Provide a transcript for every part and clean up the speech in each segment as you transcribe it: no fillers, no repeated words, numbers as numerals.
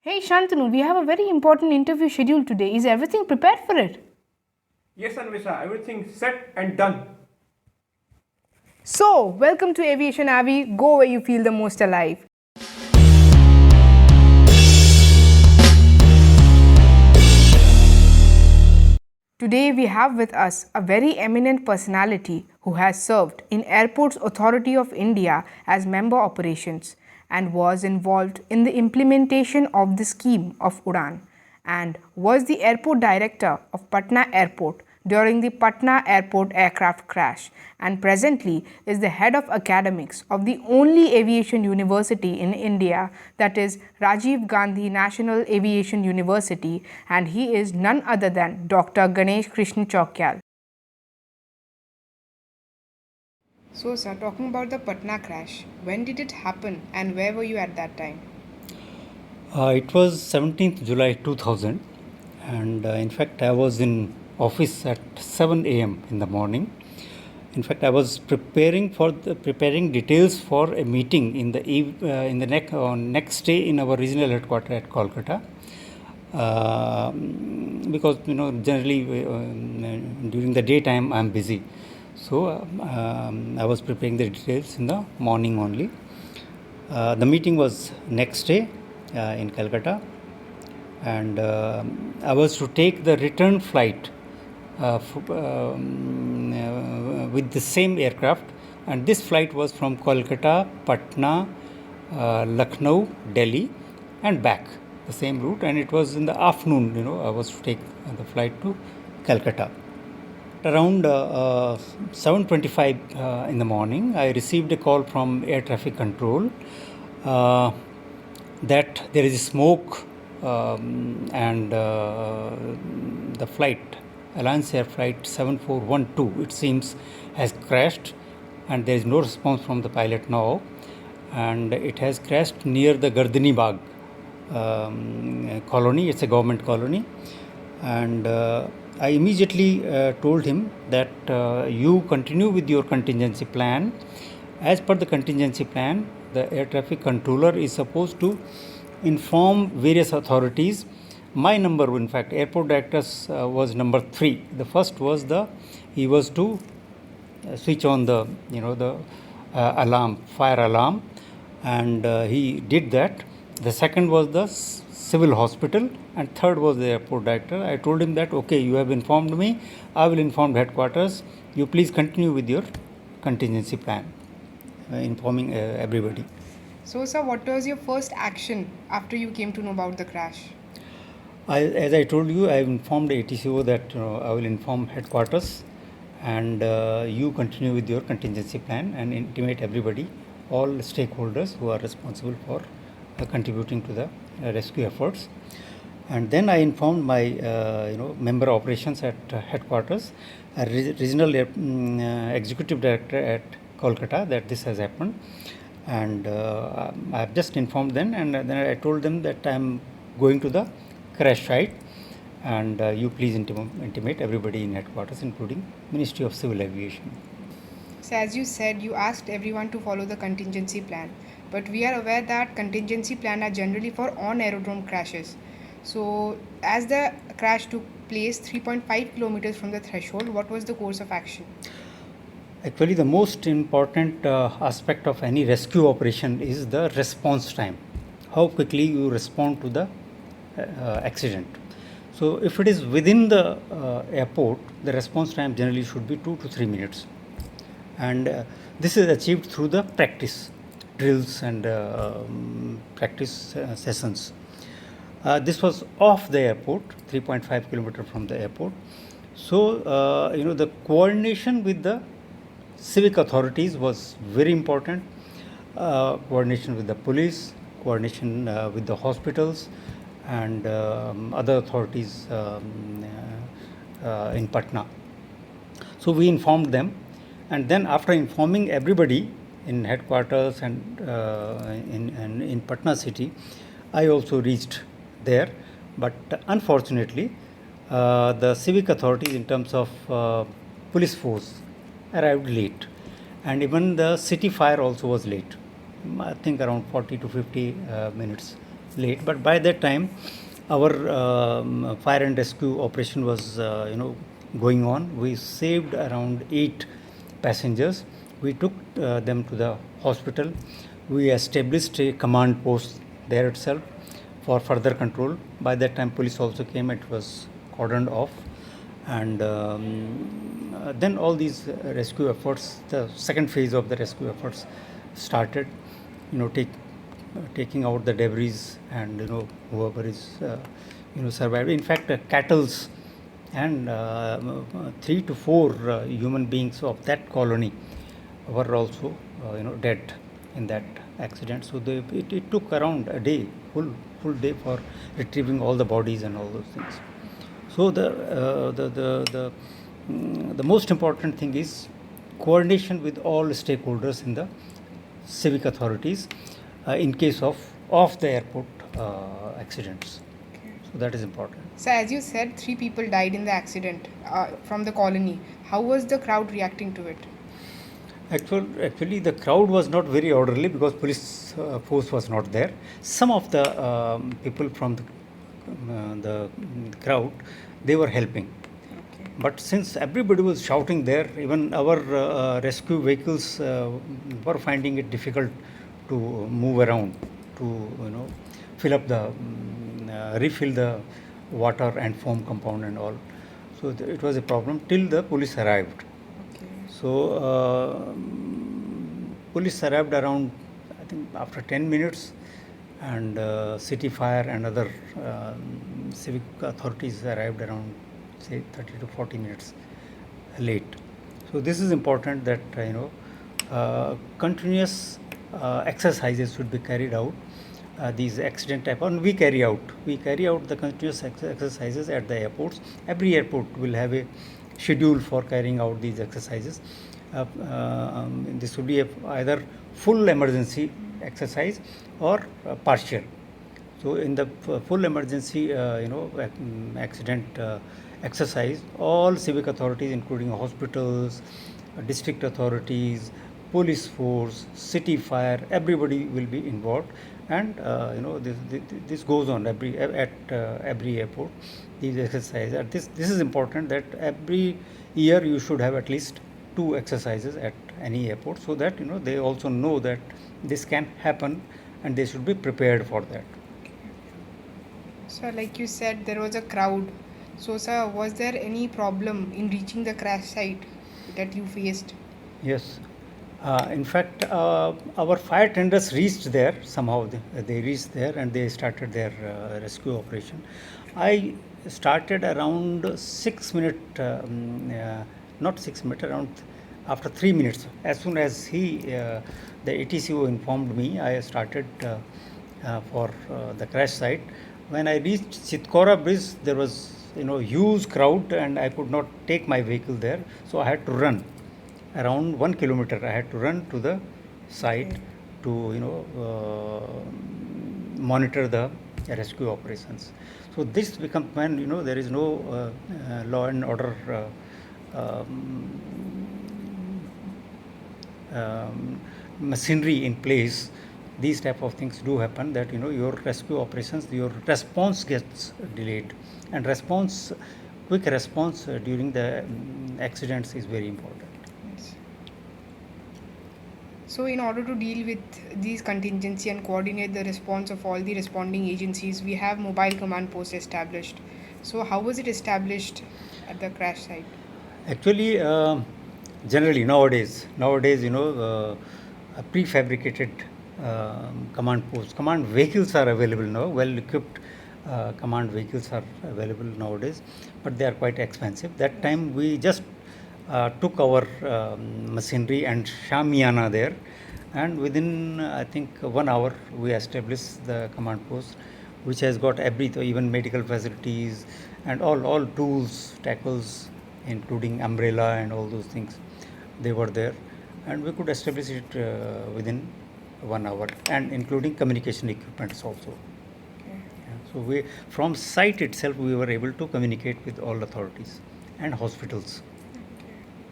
Hey Shantanu, we have a very important interview scheduled today. Is everything prepared for it? Yes, Anvisa, everything set and done. So, welcome to Aviation Avi. Go where you feel the most alive. Today we have with us a very eminent personality who has served in Airports Authority of India as member operations and was involved in the implementation of the scheme of Udan and was the Airport Director of Patna Airport during the Patna Airport aircraft crash and presently is the head of academics of the only aviation university in India, that is Rajiv Gandhi National Aviation University, and he is none other than Dr. Ganesh Krishna Chaukiyal. So sir, talking about the Patna crash, when did it happen and where were you at that time? It was 17th July 2000 and in fact I was in office at 7 a.m. in the morning. In fact, I was preparing details for a meeting in the next day in our regional headquarters at Kolkata. Because generally during the daytime I am busy, so I was preparing the details in the morning only. The meeting was next day in Calcutta, and I was to take the return flight with the same aircraft, and this flight was from Kolkata, Patna, Lucknow, Delhi and back, the same route, and it was in the afternoon. I was to take the flight to Calcutta. Around 7:25 in the morning, I received a call from air traffic control that there is smoke and the flight, Alliance Air Flight 7412, it seems, has crashed, and there is no response from the pilot now, and it has crashed near the Gardini Bagh colony. It's a government colony, and I immediately told him that you continue with your contingency plan. As per the contingency plan, the air traffic controller is supposed to inform various authorities. My number, in fact, airport directors was number 3. The first was he was to switch on the alarm, fire alarm, and he did that. The second was the civil hospital, and third was the airport director. I told him that, okay, you have informed me, I will inform headquarters. You please continue with your contingency plan, informing everybody. So sir, what was your first action after you came to know about the crash? As I told you, I informed ATCO that I will inform headquarters, and you continue with your contingency plan and intimate everybody, all stakeholders who are responsible for contributing to the rescue efforts. And then I informed my member operations at headquarters, regional executive director at Kolkata, that this has happened, and I have just informed them, and then I told them that I am going to the crash site, and you please intimate everybody in headquarters, including Ministry of Civil Aviation. So as you said, you asked everyone to follow the contingency plan, but we are aware that contingency plan are generally for on-aerodrome crashes. So as the crash took place 3.5 kilometers from the threshold, what was the course of action? Actually, the most important aspect of any rescue operation is the response time. How quickly you respond to the accident. So if it is within the airport, the response time generally should be 2 to 3 minutes, and this is achieved through the practice drills and practice sessions. This was off the airport, 3.5 kilometers from the airport. So the coordination with the civic authorities was very important. Coordination with the police, coordination with the hospitals and other authorities in Patna. So we informed them, and then after informing everybody in headquarters and in Patna city, I also reached there, but unfortunately the civic authorities in terms of police force arrived late, and even the city fire also was late. I think around 40 to 50 minutes late. But by that time, our fire and rescue operation was going on. We saved around 8 passengers. We took them to the hospital. We established a command post there itself for further control. By that time, police also came. It was cordoned off, and then all these rescue efforts, the second phase of the rescue efforts started. Taking out the debris, and whoever is survived. In fact, cattle's and 3 to 4 human beings of that colony were also dead in that accident. So it took around a day, full day, for retrieving all the bodies and all those things. So the most important thing is coordination with all stakeholders in the civic authorities in case of the airport accidents. So that is important. So, as you said, 3 people died in the accident from the colony. How was the crowd reacting to it? Actually, the crowd was not very orderly because police force was not there. Some of the people from the crowd, they were helping. Okay. But since everybody was shouting there, even our rescue vehicles were finding it difficult to move around, to fill up the refill the water and foam compound and all. So it was a problem till the police arrived. Okay. So police arrived around, I think, after 10 minutes, and city fire and other civic authorities arrived around, say, 30 to 40 minutes late. So this is important that continuous exercises should be carried out. These accident type, and we carry out the continuous exercises at the airports. Every airport will have a schedule for carrying out these exercises. This would be either full emergency exercise or partial. So in the full emergency accident exercise, all civic authorities, including hospitals, district authorities, police force, city fire, everybody will be involved. And this goes on at every airport, these exercises. This is important, that every year you should have at least 2 exercises at any airport, so that they also know that this can happen and they should be prepared for that. So, like you said, there was a crowd. So, sir, was there any problem in reaching the crash site that you faced? Yes. In fact, our fire tenders reached there somehow. They reached there and they started their rescue operation. I started around 6 minutes, not 6 minutes, around after 3 minutes. As soon as the ATCO informed me, I started for the crash site. When I reached Chitkora Bridge, there was huge crowd, and I could not take my vehicle there, so I had to run. Around 1 kilometer, I had to run to the site to monitor the rescue operations. So this becomes, when there is no law and order machinery in place, these type of things do happen, that your rescue operations, your response gets delayed, and quick response during the accidents is very important. So, in order to deal with these contingency and coordinate the response of all the responding agencies, we have mobile command posts established. So, how was it established at the crash site? Actually, generally nowadays, prefabricated command posts, command vehicles are available now. Well equipped command vehicles are available nowadays, but they are quite expensive. That time we just took our machinery and shamiana there, and within, I think, 1 hour we established the command post, which has got everything, even medical facilities and all tools, tackles, including umbrella and all those things. They were there, and we could establish it within 1 hour, and including communication equipments also. Okay. So from site itself, we were able to communicate with all authorities and hospitals.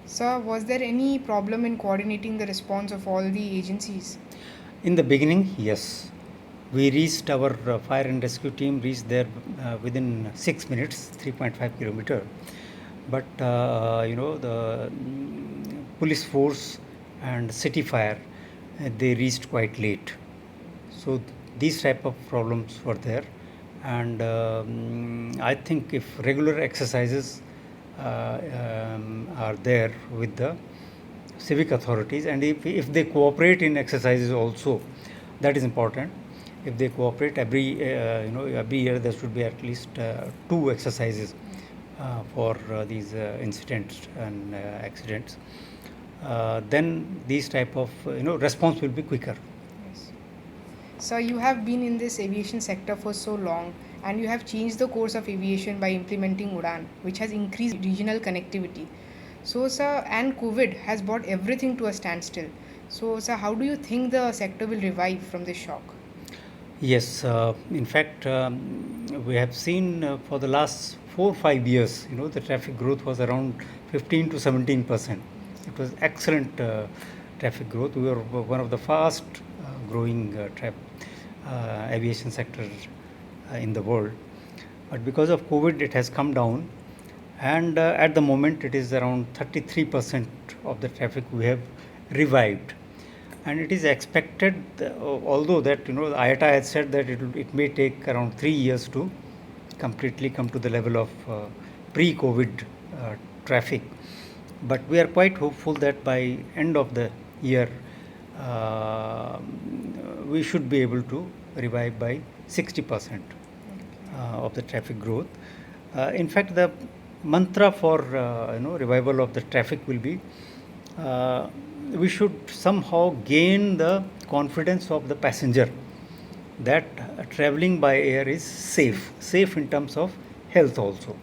Sir, was there any problem in coordinating the response of all the agencies? In the beginning, yes, We reached, our fire and rescue team reached there within 6 minutes, 3.5 kilometer. But the police force and city fire, they reached quite late. So these type of problems were there, and I think if regular exercises are there with the civic authorities, and if they cooperate in exercises also, that is important. If they cooperate every year there should be at least 2 exercises for these incidents and accidents. Then these type of response will be quicker. Yes. So you have been in this aviation sector for so long, and you have changed the course of aviation by implementing UDAN, which has increased regional connectivity. So, sir, and COVID has brought everything to a standstill. So, sir, how do you think the sector will revive from this shock? Yes, in fact, we have seen for the last 4-5 years, the traffic growth was around 15 to 17%. It was excellent traffic growth. We were one of the fast growing aviation sector in the world. But because of COVID, it has come down, and at the moment it is around 33% of the traffic we have revived. And it is expected, although that IATA has said that it may take around 3 years to completely come to the level of pre-COVID traffic. But we are quite hopeful that by end of the year we should be able to revive by 60% of the traffic growth. In fact, the mantra for revival of the traffic will be we should somehow gain the confidence of the passenger that traveling by air is safe in terms of health also.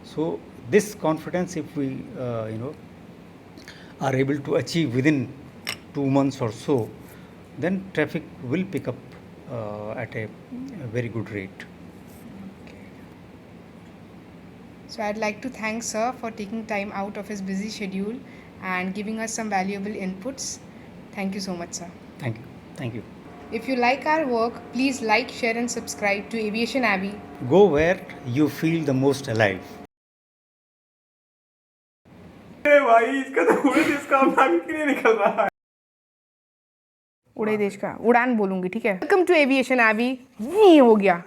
So this confidence, if we are able to achieve within 2 months or so, then traffic will pick up at a very good rate. So I'd like to thank sir for taking time out of his busy schedule and giving us some valuable inputs. Thank you so much, sir. Thank you. Thank you. If you like our work, please like, share and subscribe to Aviation Abbey. Go where you feel the most alive. भाई इसका तो पूरे देश का नाम क्यों नहीं निकल रहा है? उड़े देश का उड़ान बोलूंगी, ठीक है। Welcome to aviation AB. ये हो गया।